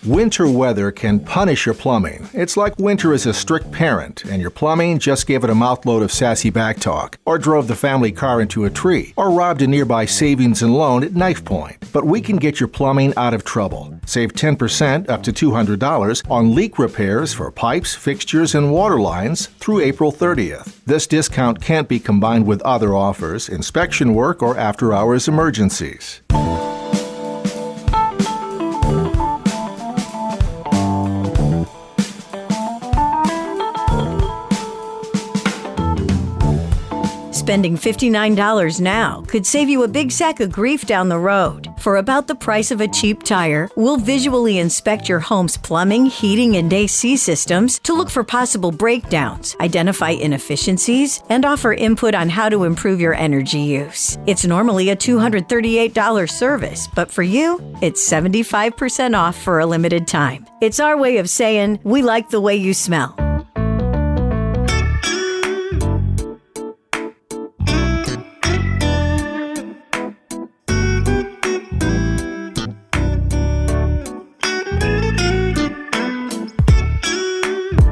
Winter weather can punish your plumbing. It's like winter is a strict parent, and your plumbing just gave it a mouthload of sassy back talk, or drove the family car into a tree, or robbed a nearby savings and loan at knife point. But we can get your plumbing out of trouble. Save 10% up to $200 on leak repairs for pipes, fixtures, and water lines through April 30th. This discount can't be combined with other offers, inspection work, or after-hours emergencies. Spending $59 now could save you a big sack of grief down the road. For about the price of a cheap tire, we'll visually inspect your home's plumbing, heating, and AC systems to look for possible breakdowns, identify inefficiencies, and offer input on how to improve your energy use. It's normally a $238 service, but for you, it's 75% off for a limited time. It's our way of saying, we like the way you smell.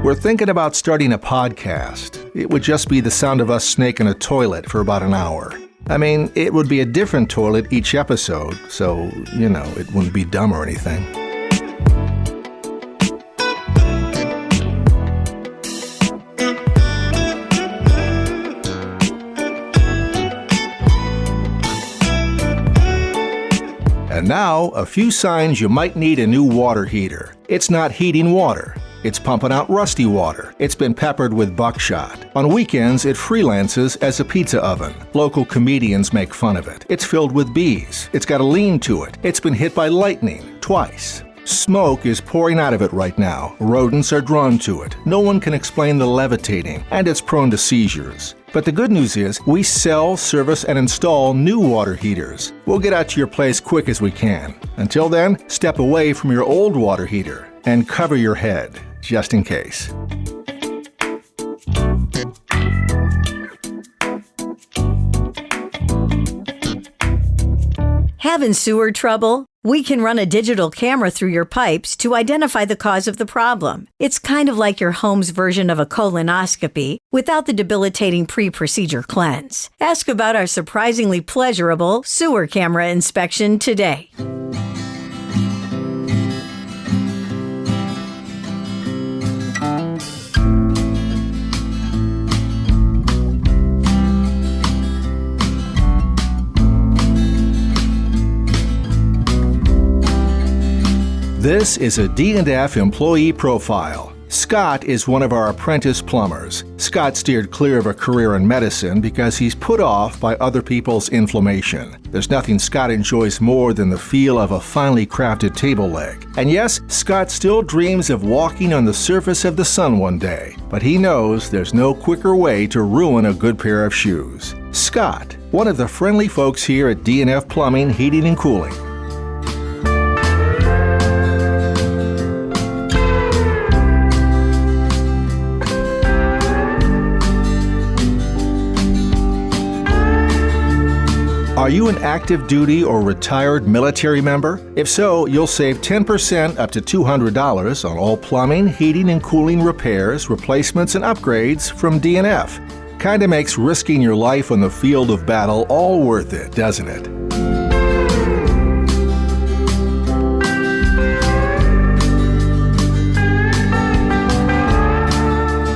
We're thinking about starting a podcast. It would just be the sound of us snaking a toilet for about an hour. I mean, it would be a different toilet each episode, so, it wouldn't be dumb or anything. And now, a few signs you might need a new water heater. It's not heating water. It's pumping out rusty water. It's been peppered with buckshot. On weekends, it freelances as a pizza oven. Local comedians make fun of it. It's filled with bees. It's got a lean to it. It's been hit by lightning twice. Smoke is pouring out of it right now. Rodents are drawn to it. No one can explain the levitating, and it's prone to seizures. But the good news is, we sell, service, and install new water heaters. We'll get out to your place quick as we can. Until then, step away from your old water heater and cover your head, just in case. Having sewer trouble? We can run a digital camera through your pipes to identify the cause of the problem. It's kind of like your home's version of a colonoscopy without the debilitating pre-procedure cleanse. Ask about our surprisingly pleasurable sewer camera inspection today. This is a D&F employee profile. Scott is one of our apprentice plumbers. Scott steered clear of a career in medicine because he's put off by other people's inflammation. There's nothing Scott enjoys more than the feel of a finely crafted table leg. And yes, Scott still dreams of walking on the surface of the sun one day, but he knows there's no quicker way to ruin a good pair of shoes. Scott, one of the friendly folks here at D&F Plumbing, Heating and Cooling. Are you an active duty or retired military member? If so, you'll save 10% up to $200 on all plumbing, heating, and cooling repairs, replacements, and upgrades from D&F. Kinda makes risking your life on the field of battle all worth it, doesn't it?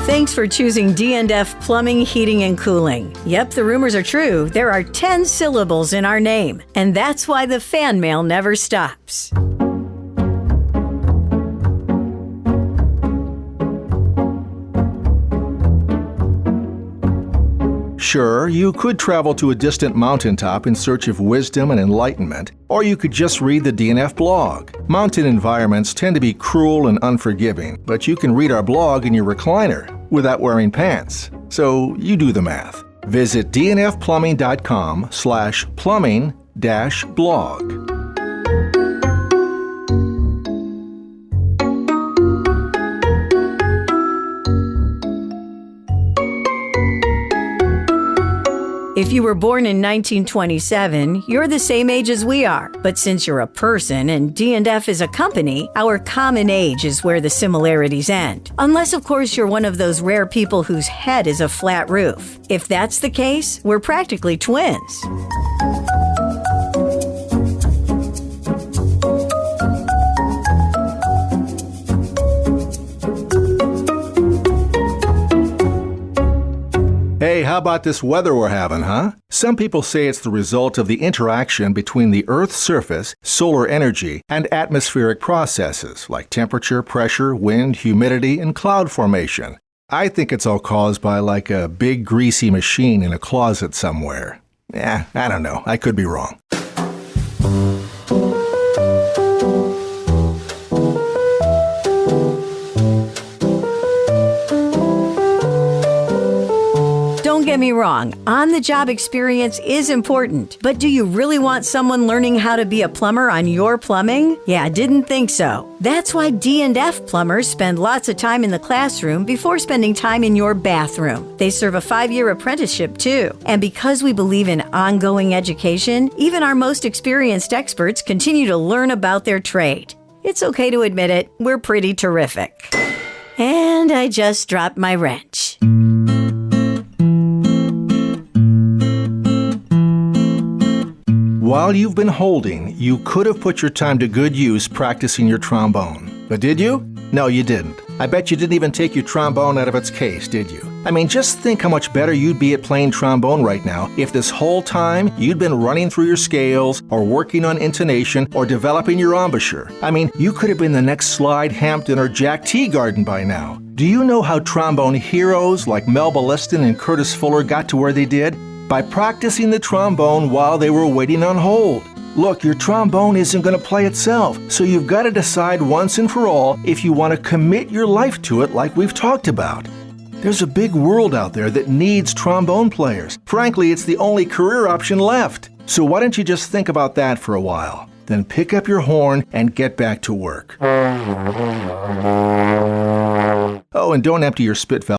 Thanks for choosing D&F Plumbing, Heating, and Cooling. Yep, the rumors are true. There are 10 syllables in our name, and that's why the fan mail never stops. Sure, you could travel to a distant mountaintop in search of wisdom and enlightenment, or you could just read the D&F blog. Mountain environments tend to be cruel and unforgiving, but you can read our blog in your recliner without wearing pants. So you do the math. Visit dnfplumbing.com/plumbing-blog. If If you were born in 1927, you're the same age as we are. But since you're a person and D&F is a company, our common age is where the similarities end. Unless, of course, you're one of those rare people whose head is a flat roof. If that's the case, we're practically twins. Hey, how about this weather we're having, huh? Some people say it's the result of the interaction between the Earth's surface, solar energy, and atmospheric processes like temperature, pressure, wind, humidity, and cloud formation. I think it's all caused by like a big greasy machine in a closet somewhere. I don't know. I could be wrong. Don't get me wrong, on-the-job experience is important, but do you really want someone learning how to be a plumber on your plumbing? Yeah, I didn't think so. That's why D&F plumbers spend lots of time in the classroom before spending time in your bathroom. They serve a 5-year apprenticeship too. And because we believe in ongoing education, even our most experienced experts continue to learn about their trade. It's okay to admit it, we're pretty terrific. And I just dropped my wrench. While you've been holding, you could have put your time to good use practicing your trombone. But did you? No, you didn't. I bet you didn't even take your trombone out of its case, did you? I mean, just think how much better you'd be at playing trombone right now if this whole time you'd been running through your scales or working on intonation or developing your embouchure. I mean, you could have been the next Slide Hampton or Jack Teagarden by now. Do you know how trombone heroes like Melba Liston and Curtis Fuller got to where they did? By practicing the trombone while they were waiting on hold. Look, your trombone isn't going to play itself, so you've got to decide once and for all if you want to commit your life to it like we've talked about. There's a big world out there that needs trombone players. Frankly, it's the only career option left. So why don't you just think about that for a while? Then pick up your horn and get back to work. Oh, and don't empty your spit valve.